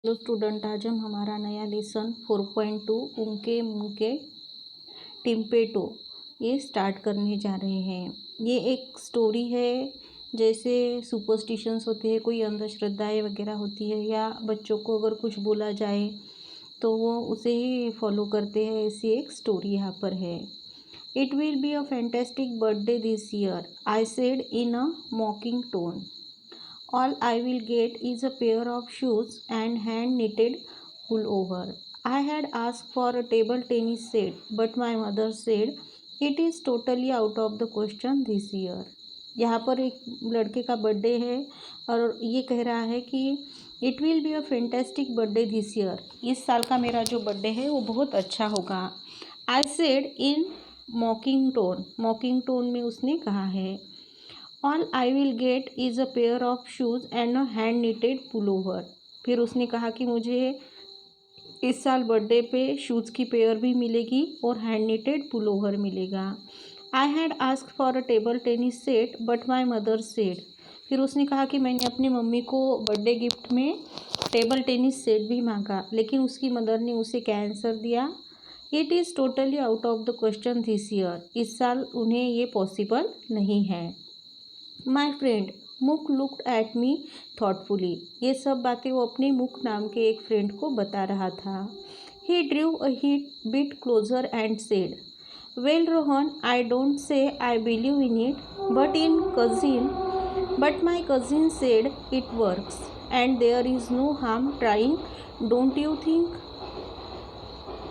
Hello student, आज हम हमारा नया लेसन 4.2 उनके मुंके टिम्पेटो ये स्टार्ट करने जा रहे हैं। ये एक स्टोरी है। जैसे सुपरस्टिशंस होते हैं, कोई अंधश्रद्धाएं वगैरह होती है, या बच्चों को अगर कुछ बोला जाए तो वो उसे ही फॉलो करते हैं, ऐसी एक स्टोरी यहाँ पर है। It will be a fantastic birthday this year, I said in a मॉकिंग tone. All I will get is a pair of shoes and hand-knitted pullover. I had asked for a table tennis set, but my mother said it is totally out of the question this year. यहाँ पर एक लड़के का birthday है और ये कह रहा है कि it will be a fantastic birthday this year, इस साल का मेरा जो बर्थडे है वो बहुत अच्छा होगा. आई सेड इन मॉकिंग टोन में उसने कहा है. All I will get is a pair of shoes and a hand knitted pullover. फिर उसने कहा कि मुझे इस साल बर्थडे पे शूज़ की पेयर भी मिलेगी और हैंड निटेड पुलोवर मिलेगा. I had asked for a table tennis set but my mother said. फिर उसने कहा कि मैंने अपनी मम्मी को बर्थडे गिफ्ट में टेबल टेनिस सेट भी मांगा, लेकिन उसकी मदर ने उसे क्या आंसर दिया. It is totally out of the question this year, इस साल उन्हें ये पॉसिबल नहीं है. माई फ्रेंड मुक लुक्ड एट मी थॉटफुली. ये सब बातें वो अपने मुक नाम के एक फ्रेंड को बता रहा था. He drew a hit bit closer and said, well Rohan, I don't say I believe in it, but my cousin said it works and there is no harm trying, don't you think.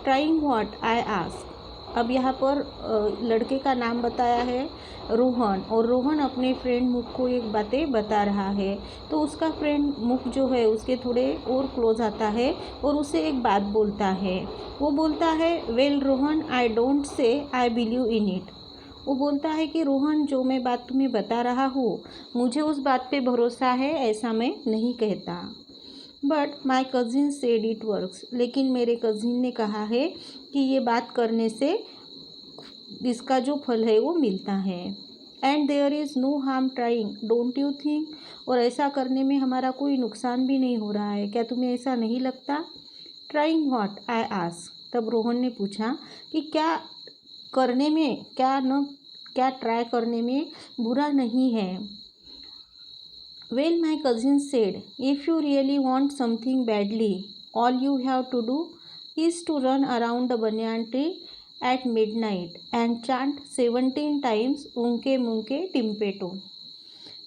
Trying what, I ask. अब यहाँ पर लड़के का नाम बताया है रोहन, और रोहन अपने फ्रेंड मुख को एक बातें बता रहा है. तो उसका फ्रेंड मुख जो है उसके थोड़े और क्लोज आता है और उसे एक बात बोलता है. वो बोलता है, well Rohan, I don't say I believe in it. वो बोलता है कि रोहन, जो मैं बात तुम्हें बता रहा हूँ मुझे उस बात पे भरोसा है, ऐसा मैं नहीं कहता. But my cousin said it works. लेकिन मेरे कज़िन ने कहा है कि ये बात करने से इसका जो फल है वो मिलता है. And there is no harm trying, don't you think. और ऐसा करने में हमारा कोई नुकसान भी नहीं हो रहा है, क्या तुम्हें ऐसा नहीं लगता. Trying what, I ask. तब रोहन ने पूछा कि क्या करने में, क्या ट्राई करने में बुरा नहीं है. Well, my cousin said, if you really want something badly, all you have to do is to run around the banyan tree at midnight and chant 17 times unke munke timpeto.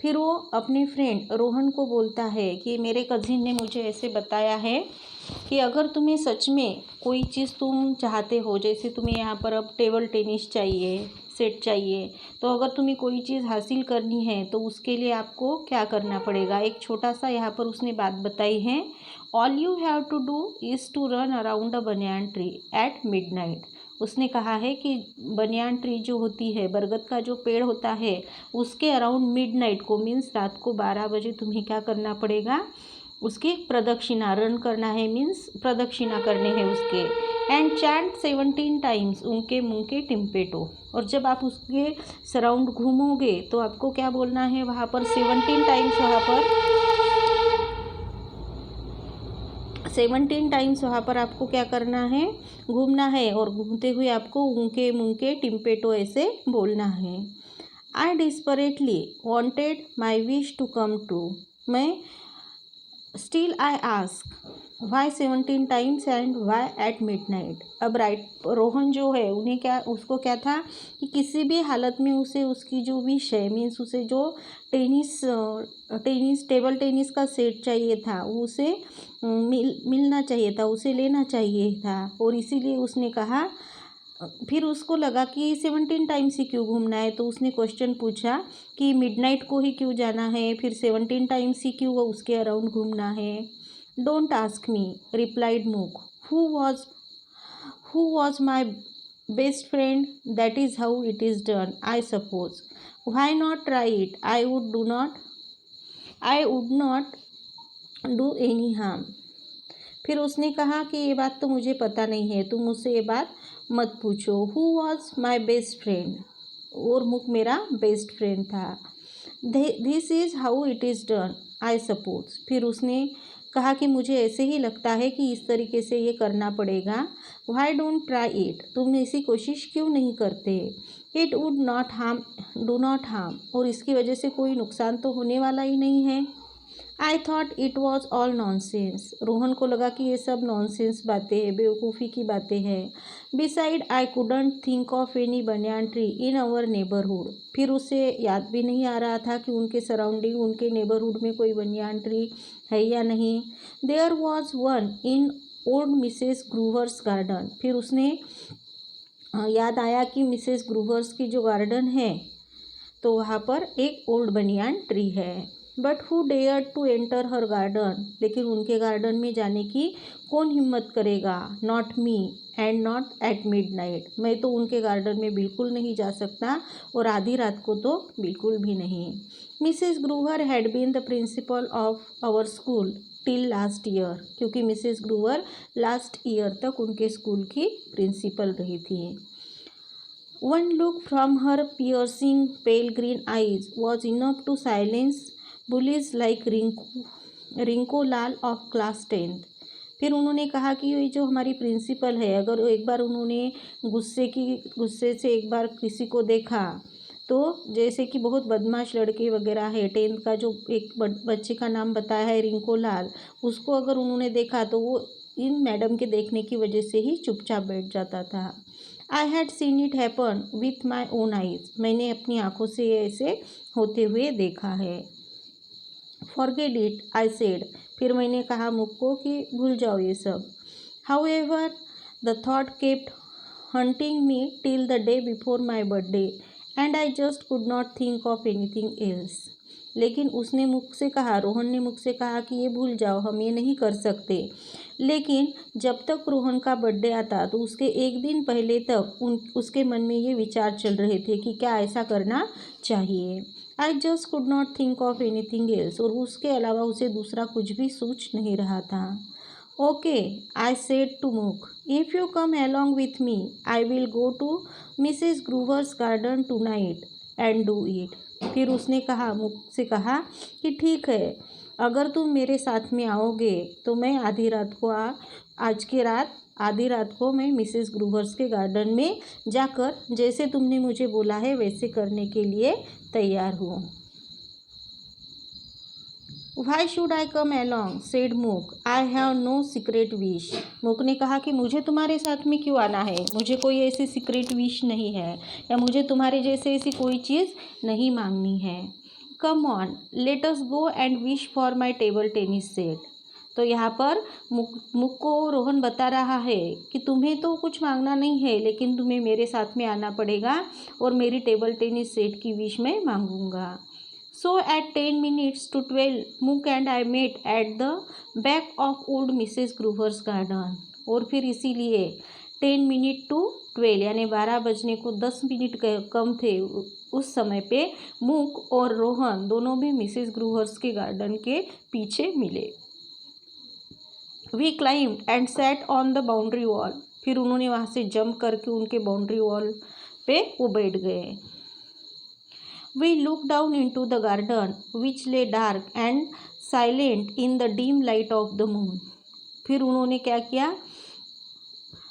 फिर वो अपने friend Rohan को बोलता है कि मेरे cousin ने मुझे ऐसे बताया है कि अगर तुम्हें सच में कोई चीज़ तुम चाहते हो, जैसे तुम्हें यहाँ पर अब टेबल टेनिस चाहिए, सेट चाहिए, तो अगर तुम्हें कोई चीज़ हासिल करनी है तो उसके लिए आपको क्या करना पड़ेगा. एक छोटा सा यहाँ पर उसने बात बताई है. All you have to do is to run around a banyan tree eight midnight. उसने कहा है कि बनियान ट्री जो होती है, बरगद का जो पेड़ होता है, उसके अराउंड मिडनाइट को मीन्स रात को 12 बजे तुम्हें क्या करना पड़ेगा, उसकी प्रदक्षिणा, रन करना है मीन्स प्रदक्षिणा करने हैं उसके. एंड चैंट 17 टाइम्स उनके मुँह के टिम्पेटो. और जब आप उसके सराउंड घूमोगे तो आपको क्या बोलना है वहाँ पर, 17 टाइम्स वहाँ पर आपको क्या करना है, घूमना है, और घूमते हुए आपको उनके मुँह के टिम्पेटो ऐसे बोलना है. I desperately wanted my wish to come true. मैं still I ask why 17 times and why at midnight. अब रोहन जो है उसको क्या था कि किसी भी हालत में उसे उसकी जो विश है, मीन्स उसे जो टेबल टेनिस का सेट चाहिए था वो उसे मिलना चाहिए था, उसे लेना चाहिए था. और इसीलिए उसने कहा. फिर उसको लगा कि 17 टाइम्स ही क्यों घूमना है, तो उसने क्वेश्चन पूछा कि मिडनाइट को ही क्यों जाना है, फिर 17 टाइम्स ही क्यों उसके अराउंड घूमना है. डोंट आस्क मी, रिप्लाइड मूक, who was my best friend, that is how it is done, I suppose. Why not try it, I would not do any harm. फिर उसने कहा कि ये बात तो मुझे पता नहीं है, तुम मुझसे ये बात मत पूछो. Who was my best friend, और मुख मेरा बेस्ट फ्रेंड था. This is how it is done, I suppose. फिर उसने कहा कि मुझे ऐसे ही लगता है कि इस तरीके से ये करना पड़ेगा। वाई डोंट ट्राई इट, तुम ऐसी कोशिश क्यों नहीं करते। It would not harm, do not harm, और इसकी वजह से कोई नुकसान तो होने वाला ही नहीं है। I thought it was all nonsense, Rohan को लगा कि ये सब नॉनसेंस बातें हैं, बेवकूफ़ी की बातें हैं। Beside I couldn't think of any banyan tree in our neighbourhood, फिर उसे याद भी नहीं आ रहा था कि उनके सराउंडिंग, उनके नेबरहुड में कोई बनियान ट्री है या नहीं। There was one in old Mrs Groover's garden, फिर उसने याद आया कि मिसेस ग्रूवर्स की जो गार्डन है तो वहाँ पर एक ओल्ड बनियान ट्री है। But who dare to enter her garden, लेकिन उनके गार्डन में जाने की कौन हिम्मत करेगा। Not me and not at midnight, मैं तो उनके गार्डन में बिल्कुल नहीं जा सकता, और आधी रात को तो बिल्कुल भी नहीं। Mrs Groover had been the principal of our school till last year, क्योंकि मिसेस ग्रूवर लास्ट ईयर तक उनके स्कूल की प्रिंसिपल रही थी। One look from her piercing pale green eyes was enough to silence bullies like रिंको Lal of class 10th। फिर उन्होंने कहा कि ये जो हमारी प्रिंसिपल है, अगर एक बार उन्होंने गुस्से से एक बार किसी को देखा तो जैसे कि बहुत बदमाश लड़के वगैरह है, 10th का जो एक बच्चे का नाम बताया है रिंको लाल, उसको अगर उन्होंने देखा तो वो इन मैडम के देखने की वजह से ही चुपचाप बैठ जाता था। I had seen it happen with my own eyes, मैंने अपनी आंखों से ऐसे होते हुए देखा है। फॉरगेट इट आई सेड, फिर मैंने कहा मुख को कि भूल जाओ ये सब। How ever the thought kept hunting me till the day before my birthday and I just could not think of anything else. लेकिन उसने मुख से कहा, रोहन ने मुख से कहा कि ये भूल जाओ, हम ये नहीं कर सकते। लेकिन जब तक रोहन का बर्थडे आता तो उसके एक दिन पहले तक उसके मन में ये विचार चल रहे थे कि क्या ऐसा करना चाहिए। I just could not think of anything else, और उसके अलावा उसे दूसरा कुछ भी सोच नहीं रहा था। Okay, I said to Mukh, if you come along with me I will go to Mrs Groover's garden tonight and do it. फिर उसने कहा, मुख से कहा कि ठीक है, अगर तुम मेरे साथ में आओगे तो मैं आज की रात आधी रात को मैं मिसेस ग्रूवर्स के गार्डन में जाकर जैसे तुमने मुझे बोला है वैसे करने के लिए तैयार हूँ। Why should I come along said Muk, I have no secret wish. Muk ने कहा कि मुझे तुम्हारे साथ में क्यों आना है, मुझे कोई ऐसी सीक्रेट विश नहीं है, या मुझे तुम्हारे जैसे ऐसी कोई चीज़ नहीं मांगनी है। Come on let us go and wish for my table tennis set. तो यहाँ पर मुक को रोहन बता रहा है कि तुम्हें तो कुछ मांगना नहीं है, लेकिन तुम्हें मेरे साथ में आना पड़ेगा और मेरी टेबल टेनिस सेट की विश मैं मांगूंगा। So at 10 minutes to 12, Mook and I met at the back of old Mrs. Groover's garden। और फिर इसीलिए 10 मिनट टू 12 यानी 12 बजने को 10 मिनट कम थे उस समय पे मूक और रोहन दोनों भी मिसेस ग्रूवर्स के गार्डन के पीछे मिले। We climbed and sat on the boundary wall, फिर उन्होंने वहाँ से जंप करके उनके बाउंड्री वॉल पे वो बैठ गए। We looked down into the garden, which lay dark and silent in the dim light of the moon। फिर उन्होंने क्या किया,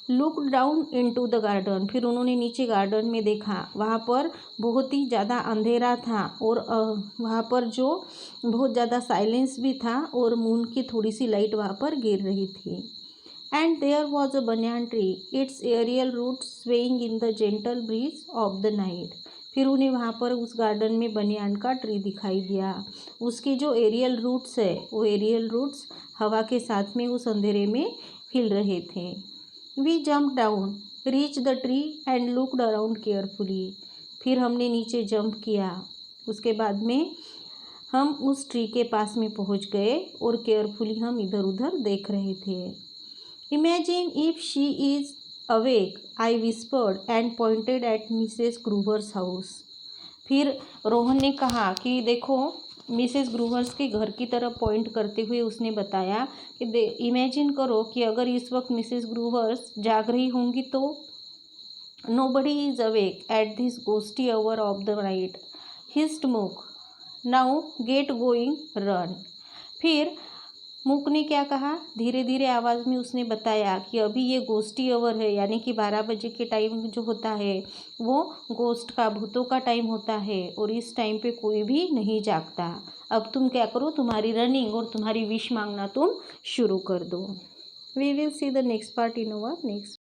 look down into the garden, फिर उन्होंने नीचे गार्डन में देखा, वहाँ पर बहुत ही ज़्यादा अंधेरा था और वहाँ पर जो बहुत ज़्यादा साइलेंस भी था और मून की थोड़ी सी लाइट वहाँ पर गिर रही थी। And there was a banyan tree, its aerial root swaying in the gentle breeze of the night. फिर उन्हें वहाँ पर उस गार्डन में बनियान का ट्री दिखाई दिया, उसके जो एरियल रूट्स है वो एरियल रूट्स हवा के साथ में उस अंधेरे में हिल रहे थे। We jump down reach the tree and looked around carefully, फिर हमने नीचे जंप किया, उसके बाद में हम उस ट्री के पास में पहुँच गए और केयरफुली हम इधर उधर देख रहे थे। Imagine if she is awake I whispered and pointed at Mrs Groover's house. फिर रोहन ने कहा कि देखो मिसेस ग्रूवर्स के घर की तरफ पॉइंट करते हुए उसने बताया कि इमेजिन करो कि अगर इस वक्त मिसेस ग्रूवर्स जाग रही होंगी तो। Nobody is awake at this गोस्टी hour of the night hissed Muk, now get going run. फिर मूक ने क्या कहा, धीरे धीरे आवाज़ में उसने बताया कि अभी ये गोस्टी अवर है, यानी कि 12 बजे के टाइम जो होता है वो गोस्ट का, भूतों का टाइम होता है और इस टाइम पे कोई भी नहीं जागता। अब तुम क्या करो, तुम्हारी रनिंग और तुम्हारी विश मांगना तुम शुरू कर दो। We will see the next part in our next